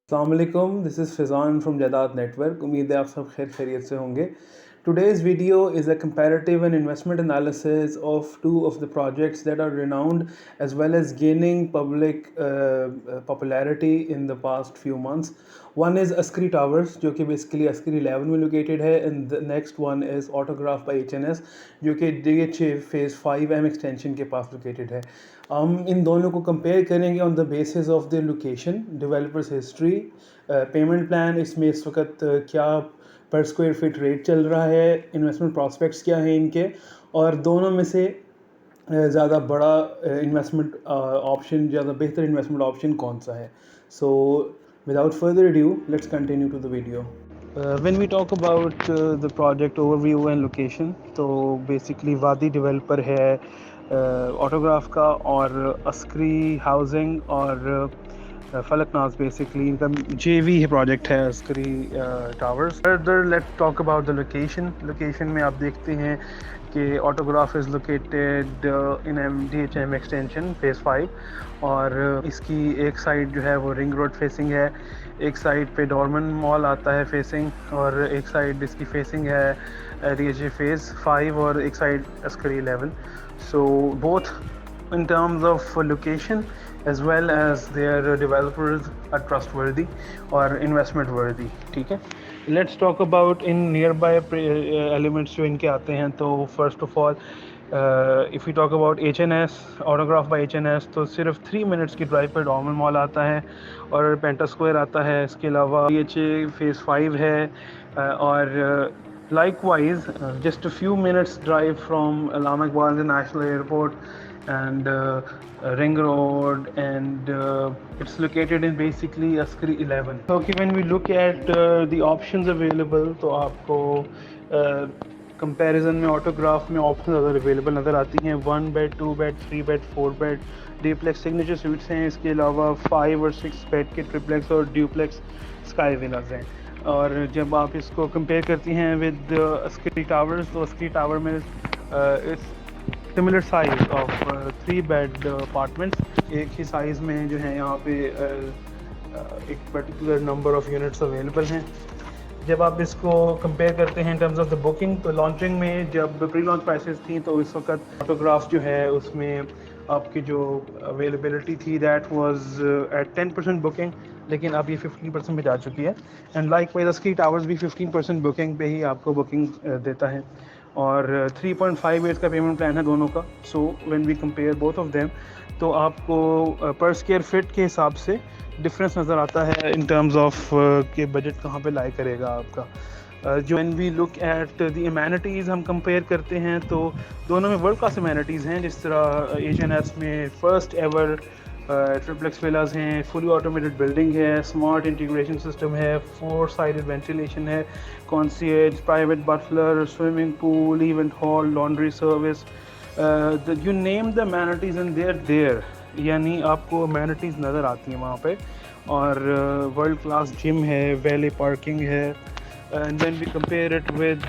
अस्सलाम वालेकुम, this is Fizan from जायदाद नेटवर्क। उम्मीद है आप सब खैरियत से होंगे। Today's video is a comparative and investment analysis of two of the projects that are renowned as well as gaining public popularity in the past few months. One is Askari Towers, जो कि basically Askari 11 में located है, and the next one is Autograph by HNS, जो कि DHA Phase 5M extension के पास located है. हम इन दोनों को compare करेंगे on the basis of their location, developers history, payment plan, इसमें इस वक्त क्या पर स्क्वायर फीट रेट चल रहा है, इन्वेस्टमेंट प्रॉस्पेक्ट्स क्या हैं इनके, और दोनों में से ज़्यादा बड़ा इन्वेस्टमेंट ऑप्शन, ज़्यादा बेहतर इन्वेस्टमेंट ऑप्शन कौन सा है. So without further ado let's continue to the video. When we talk about the project overview and location, तो बेसिकली वादी डेवलपर है ऑटोग्राफ का, और अस्करी हाउसिंग और फलकनाज बेसिकली इनका JV प्रोजेक्ट है Askari towers. Further let's talk about the location. Location में आप देखते हैं कि autograph is located in DHM extension phase 5, और इसकी एक साइड जो है वो रिंग रोड फेसिंग है, एक साइड पे डॉर्मन मॉल आता है फेसिंग, और एक साइड इसकी फेसिंग है DHA फेज़ 5, और एक side Askari 11. So both in terms of location as well as their developers are trustworthy or investment worthy. ठीक है, let's talk about in nearby elements जो इनके आते हैं. तो first of all if we talk about HNS, Autograph by HNS, तो सिर्फ 3 minutes की ड्राइव पर डॉर्मन मॉल आता है और पेंटा स्क्वायर आता है. इसके अलावा DHA फेज़ 5 है, और likewise just a few minutes drive from Allama Iqbal International Airport and Ring Road, and it's located in basically Askari 11. Okay, when we look at the options available, तो आपको comparison में autograph में options अगर available नज़र आती हैं. 1 bed, 2 bed, 3 bed, 4 bed duplex signature suites हैं. इसके अलावा 5 और 6 bed के triplex और duplex sky villas हैं. और जब आप इसको कंपेयर करती हैं विद अस्करी टावर्स, तो अस्करी टावर में इस similar size of 3 bed apartments, एक ही साइज़ में जो है यहाँ पे एक particular number of units available हैं. जब आप इसको कंपेयर करते हैं इन टर्म्स ऑफ द बुकिंग, तो लॉन्चिंग में जब प्री लॉन्च प्राइसेस थी तो इस वक्त ऑटोग्राफ जो है उसमें आपकी जो अवेलेबिलिटी थी दैट वाज एट 10% बुकिंग, लेकिन अब ये 15% में जा चुकी है. एंड लाइकवाइज अस्करी टावर्स भी 15% बुकिंग पे ही आपको बुकिंग देता है, और 3.58 का पेमेंट प्लान है दोनों का. So when we compare both of them, तो आपको पर स्क्वायर फिट के हिसाब से डिफरेंस नज़र आता है इन टर्म्स ऑफ कि बजट कहाँ पे लाई करेगा आपका. जो when we look at the amenities हम कंपेयर करते हैं, तो दोनों में वर्ल्ड क्लास एमेनिटीज़ हैं. जिस तरह HNS में फर्स्ट एवर ट्रिप्लेक्स विलास हैं, फुली ऑटोमेटेड बिल्डिंग है, स्मार्ट इंटीग्रेशन सिस्टम है, 4 साइडेड वेंटिलेशन है, concierge, private butler, swimming pool, event hall, laundry service, you name the amenities and there, यानी आपको अमेनिटीज़ नज़र आती हैं वहाँ पे. और वर्ल्ड क्लास जिम है, वैले पार्किंग है. And then we compare it with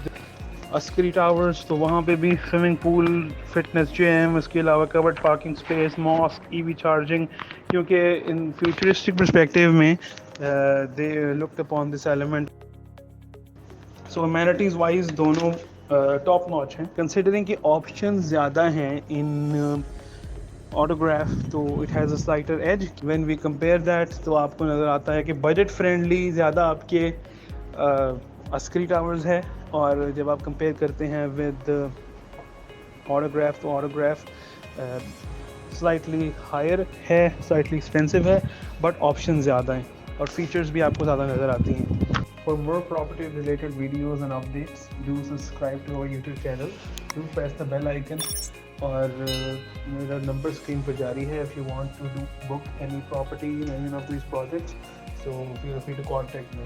Askari towers, तो वहाँ पे भी स्विमिंग पूल, फिटनेस जिम, इसके अलावा covered parking space, mosque, EV charging, क्योंकि इन फ्यूचरिस्टिक पर्सपेक्टिव में they looked upon this element. So amenities wise दोनों टॉप नॉच हैं. कंसिडरिंग कि ऑप्शंस ज़्यादा हैं इन ऑटोग्राफ, तो it has a slighter edge. When we compare that, तो आपको नज़र आता है कि बजट फ्रेंडली ज़्यादा आपके अस्करी टावर्स है, और जब आप कंपेयर करते हैं विद ऑटोग्राफ, तो ऑटोग्राफ स्लाइटली हायर है, स्लाइटली एक्सपेंसिव है, बट ऑप्शन ज़्यादा हैं और फीचर्स भी आपको ज़्यादा नज़र आती हैं. For more property related videos and updates, do subscribe to our YouTube channel, do press the bell icon, और मेरा नंबर स्क्रीन पर जारी है. If you want to do book any property in any of this projects, so feel free to contact me.